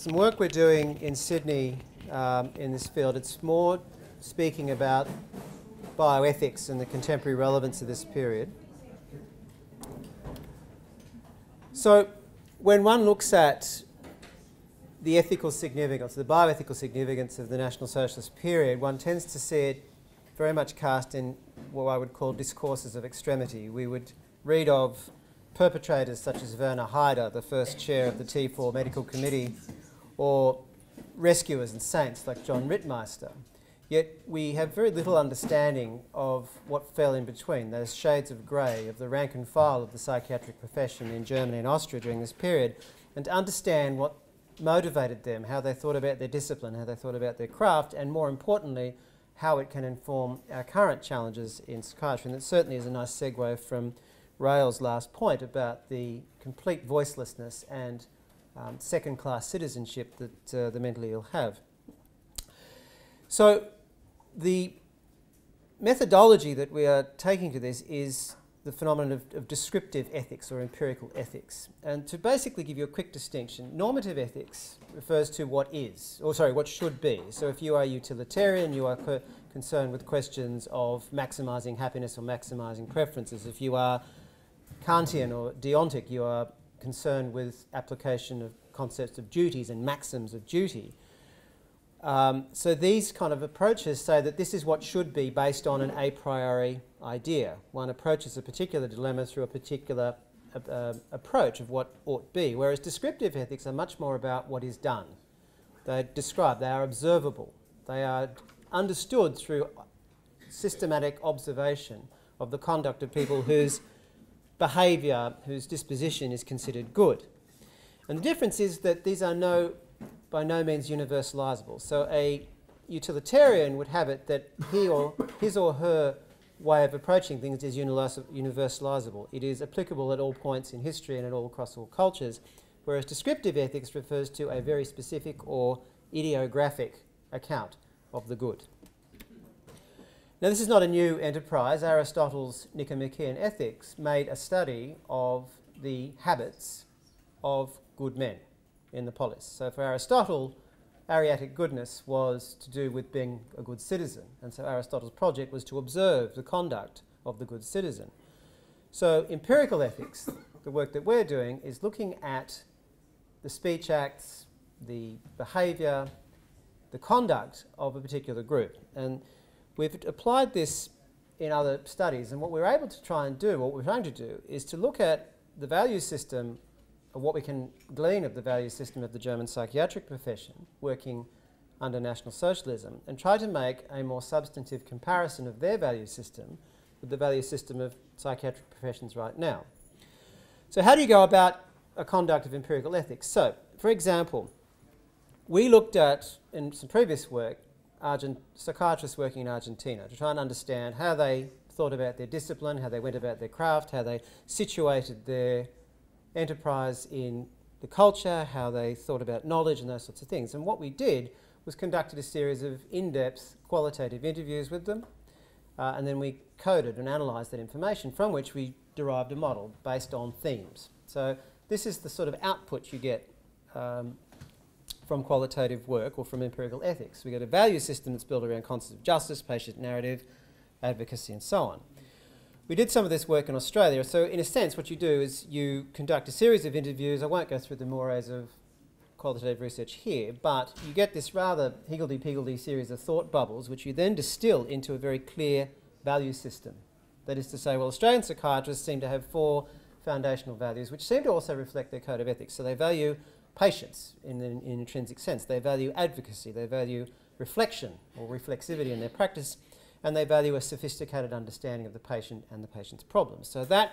some work we're doing in Sydney in this field. It's more speaking about bioethics and the contemporary relevance of this period. So when one looks at the ethical significance, the bioethical significance of the National Socialist period, one tends to see it very much cast in what I would call discourses of extremity. We would read of perpetrators such as Werner Haider, the first chair of the T4 Medical Committee, or rescuers and saints like John Rittmeister. Yet we have very little understanding of what fell in between, those shades of grey of the rank and file of the psychiatric profession in Germany and Austria during this period, and to understand what motivated them, how they thought about their discipline, how they thought about their craft, and more importantly, how it can inform our current challenges in psychiatry. And it certainly is a nice segue from Rail's last point about the complete voicelessness and second-class citizenship that the mentally ill have. So the methodology that we are taking to this is the phenomenon of descriptive ethics or empirical ethics. And to basically give you a quick distinction, normative ethics refers to what is, or sorry, what should be. So if you are utilitarian, you are concerned with questions of maximising happiness or maximising preferences. If you are Kantian or deontic, you are concerned with application of concepts of duties and maxims of duty. So these kind of approaches say that this is what should be based on an a priori idea. One approaches a particular dilemma through a particular approach of what ought be, whereas descriptive ethics are much more about what is done. They describe, they are observable, they are understood through systematic observation of the conduct of people whose behaviour, whose disposition is considered good. And the difference is that these are by no means universalisable. So a utilitarian would have it that his or her way of approaching things is universalisable. It is applicable at all points in history and across all cultures, whereas descriptive ethics refers to a very specific or ideographic account of the good. Now, this is not a new enterprise. Aristotle's Nicomachean Ethics made a study of the habits of good men in the polis. So for Aristotle, Ariatic goodness was to do with being a good citizen. And so Aristotle's project was to observe the conduct of the good citizen. So empirical ethics, the work that we're doing, is looking at the speech acts, the behaviour, the conduct of a particular group. And we've applied this in other studies, and what we're able to try and do, what we're trying to do, is to look at the value system of what we can glean of the value system of the German psychiatric profession working under National Socialism and try to make a more substantive comparison of their value system with the value system of psychiatric professions right now. So how do you go about a conduct of empirical ethics? So, for example, we looked at, in some previous work, psychiatrists working in Argentina to try and understand how they thought about their discipline, how they went about their craft, how they situated their enterprise in the culture, how they thought about knowledge and those sorts of things. And what we did was conducted a series of in-depth qualitative interviews with them, and then we coded and analysed that information, from which we derived a model based on themes. So this is the sort of output you get from qualitative work or from empirical ethics. We get a value system that's built around concepts of justice, patient narrative, advocacy, and so on. We did some of this work in Australia, so in a sense what you do is you conduct a series of interviews. I won't go through the mores of qualitative research here, but you get this rather higgledy-piggledy series of thought bubbles which you then distill into a very clear value system. That is to say, well, Australian psychiatrists seem to have 4 foundational values which seem to also reflect their code of ethics. So they value patience in an intrinsic sense, they value advocacy, they value reflection or reflexivity in their practice, and they value a sophisticated understanding of the patient and the patient's problems. So that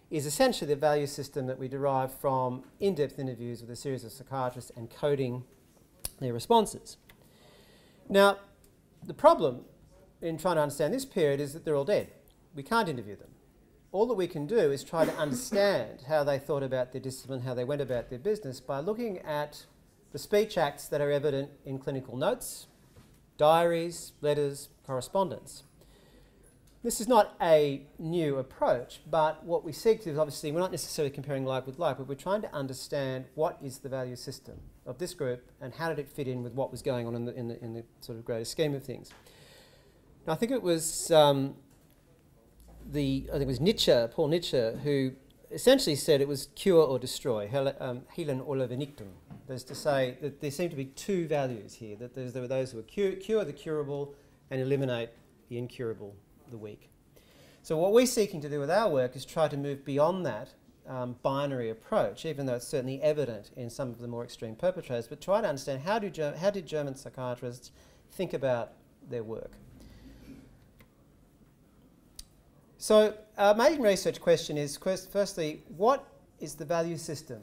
is essentially the value system that we derive from in-depth interviews with a series of psychiatrists and coding their responses. Now, the problem in trying to understand this period is that they're all dead. We can't interview them. All that we can do is try to understand how they thought about their discipline, how they went about their business, by looking at the speech acts that are evident in clinical notes, diaries, letters, correspondence. This is not a new approach, but what we seek to do is, obviously, we're not necessarily comparing like with like, but we're trying to understand what is the value system of this group and how did it fit in with what was going on in the sort of greater scheme of things. Now, I think it was Nietzsche, Paul Nietzsche, who essentially said it was cure or destroy, healen oder vernichten. That is to say that there seem to be two values here, that there were those who were cure the curable and eliminate the incurable, the weak. So what we're seeking to do with our work is try to move beyond that binary approach, even though it's certainly evident in some of the more extreme perpetrators, but try to understand how did German psychiatrists think about their work. So our main research question is, firstly, what is the value system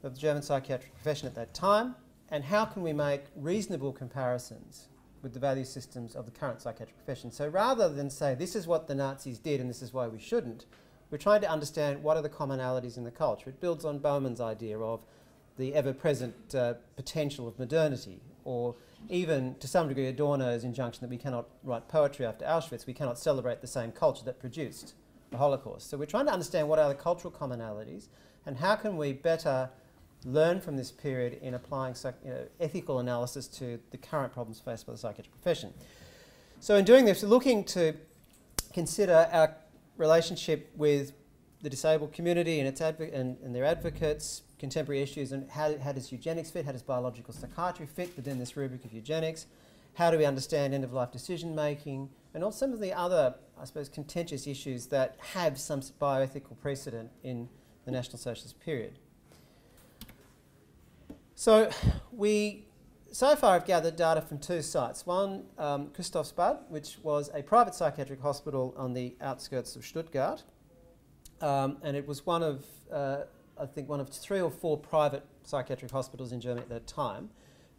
of the German psychiatric profession at that time, and how can we make reasonable comparisons with the value systems of the current psychiatric profession? So rather than say, this is what the Nazis did and this is why we shouldn't, we're trying to understand what are the commonalities in the culture. It builds on Bauman's idea of the ever-present potential of modernity, or even, to some degree, Adorno's injunction that we cannot write poetry after Auschwitz, we cannot celebrate the same culture that produced the Holocaust. So we're trying to understand what are the cultural commonalities and how can we better learn from this period in applying ethical analysis to the current problems faced by the psychiatric profession. So in doing this, we're looking to consider our relationship with the disabled community and its and their advocates, contemporary issues, and how does eugenics fit, how does biological psychiatry fit within this rubric of eugenics, how do we understand end-of-life decision-making, and also some of the other, I suppose, contentious issues that have some bioethical precedent in the National Socialist period. So we so far have gathered data from two sites. One, Christophsbad, which was a private psychiatric hospital on the outskirts of Stuttgart, and it was one of, I think, one of 3 or 4 private psychiatric hospitals in Germany at that time.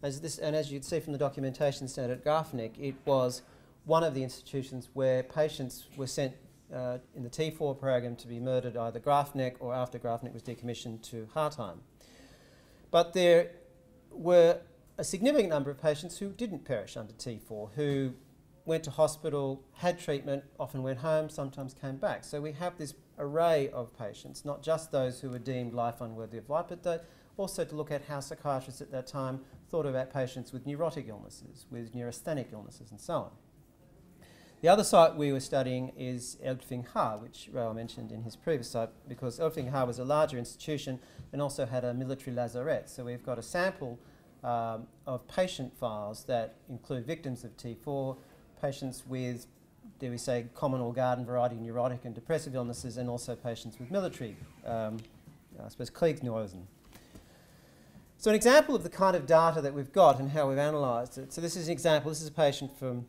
And as you'd see from the documentation standard at Grafnik, it was one of the institutions where patients were sent in the T4 program to be murdered either Grafnik or after Grafnik was decommissioned to Hartheim. But there were a significant number of patients who didn't perish under T4, who went to hospital, had treatment, often went home, sometimes came back. So we have this array of patients, not just those who were deemed life unworthy of life, but also to look at how psychiatrists at that time thought about patients with neurotic illnesses, with neurasthenic illnesses, and so on. The other site we were studying is Eltving-Haar, which Raoul mentioned in his previous site, because Eltving-Haar was a larger institution and also had a military lazaret. So we've got a sample of patient files that include victims of T4, patients with, dare we say, common or garden variety neurotic and depressive illnesses, and also patients with military, I suppose, Kriegsneurosen. So an example of the kind of data that we've got and how we've analysed it. So this is an example. This is a patient from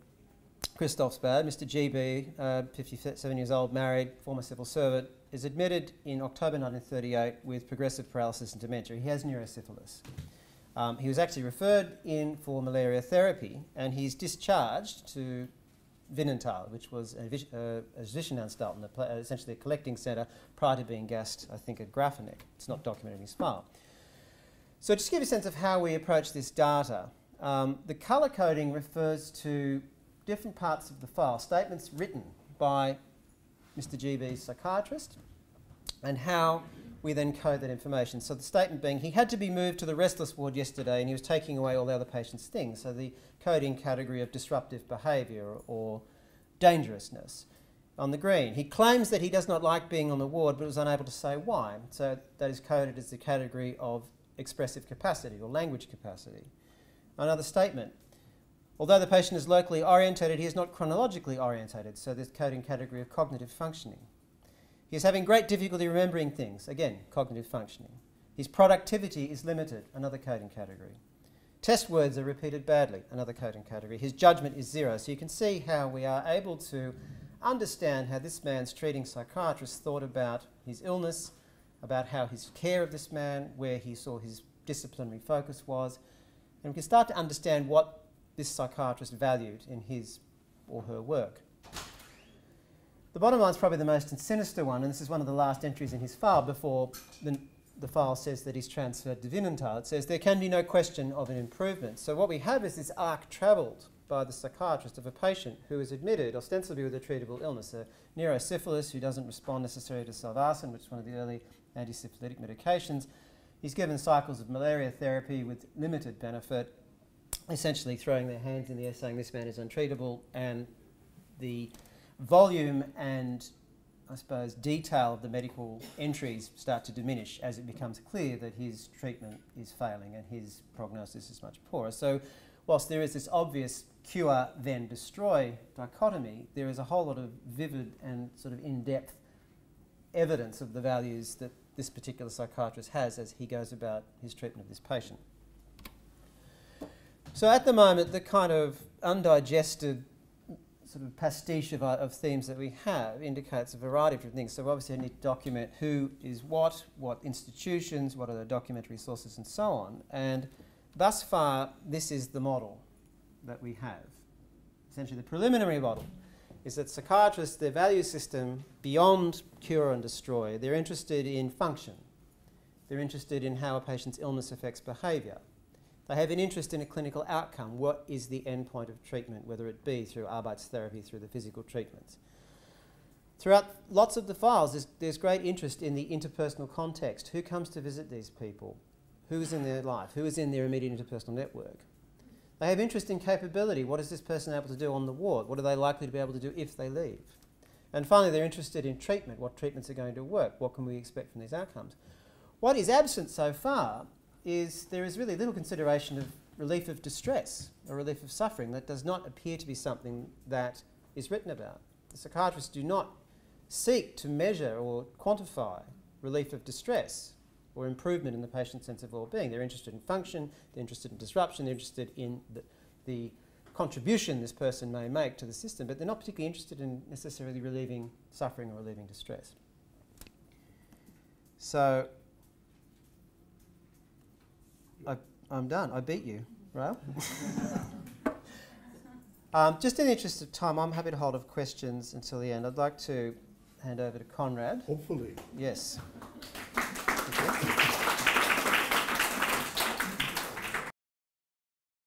Christophsbad, Mr. GB, 57 years old, married, former civil servant, is admitted in October 1938 with progressive paralysis and dementia. He has neurosyphilis. He was actually referred in for malaria therapy, and he's discharged to Winnenthal, which was a Zwischenanstalt, essentially a collecting centre, prior to being gassed, I think, at Grafnik. It's not documented in his file. So just to give you a sense of how we approach this data, the colour coding refers to different parts of the file, statements written by Mr. GB's psychiatrist, and how we then code that information. So the statement being, he had to be moved to the restless ward yesterday and he was taking away all the other patient's things. So the coding category of disruptive behaviour or dangerousness. On the green, he claims that he does not like being on the ward but was unable to say why. So that is coded as the category of expressive capacity or language capacity. Another statement, although the patient is locally orientated, he is not chronologically orientated, so this coding category of cognitive functioning. He is having great difficulty remembering things, again, cognitive functioning. His productivity is limited, another coding category. Test words are repeated badly, another coding category. His judgment is 0. So you can see how we are able to understand how this man's treating psychiatrist thought about his illness, about how his care of this man, where he saw his disciplinary focus was, and we can start to understand what this psychiatrist valued in his or her work. The bottom line is probably the most sinister one, and this is one of the last entries in his file before the file says that he's transferred to Winnenthal. It says, there can be no question of an improvement. So what we have is this arc travelled by the psychiatrist of a patient who is admitted ostensibly with a treatable illness, a neurosyphilis who doesn't respond necessarily to salvarsan, which is one of the early antisyphilitic medications. He's given cycles of malaria therapy with limited benefit, essentially throwing their hands in the air saying this man is untreatable, and the volume and, I suppose, detail of the medical entries start to diminish as it becomes clear that his treatment is failing and his prognosis is much poorer. So whilst there is this obvious cure then destroy dichotomy, there is a whole lot of vivid and sort of in-depth evidence of the values that this particular psychiatrist has as he goes about his treatment of this patient. So at the moment, the kind of undigested sort of pastiche of themes that we have indicates a variety of different things. So obviously I need to document who is what institutions, what are the documentary sources and so on. And thus far, this is the model that we have. Essentially the preliminary model is that psychiatrists, their value system, beyond cure and destroy, they're interested in function. They're interested in how a patient's illness affects behaviour. They have an interest in a clinical outcome. What is the end point of treatment, whether it be through Arbeitstherapy, through the physical treatments? Throughout lots of the files, there's great interest in the interpersonal context. Who comes to visit these people? Who is in their life? Who is in their immediate interpersonal network? They have interest in capability. What is this person able to do on the ward? What are they likely to be able to do if they leave? And finally, they're interested in treatment. What treatments are going to work? What can we expect from these outcomes? What is absent so far is there is really little consideration of relief of distress or relief of suffering. That does not appear to be something that is written about. The psychiatrists do not seek to measure or quantify relief of distress or improvement in the patient's sense of well-being. They're interested in function, they're interested in disruption, they're interested in the contribution this person may make to the system, but they're not particularly interested in necessarily relieving suffering or relieving distress. So I'm done. I beat you, right? Just in the interest of time, I'm happy to hold off questions until the end. I'd like to hand over to Conrad. Hopefully. Yes. Thank you.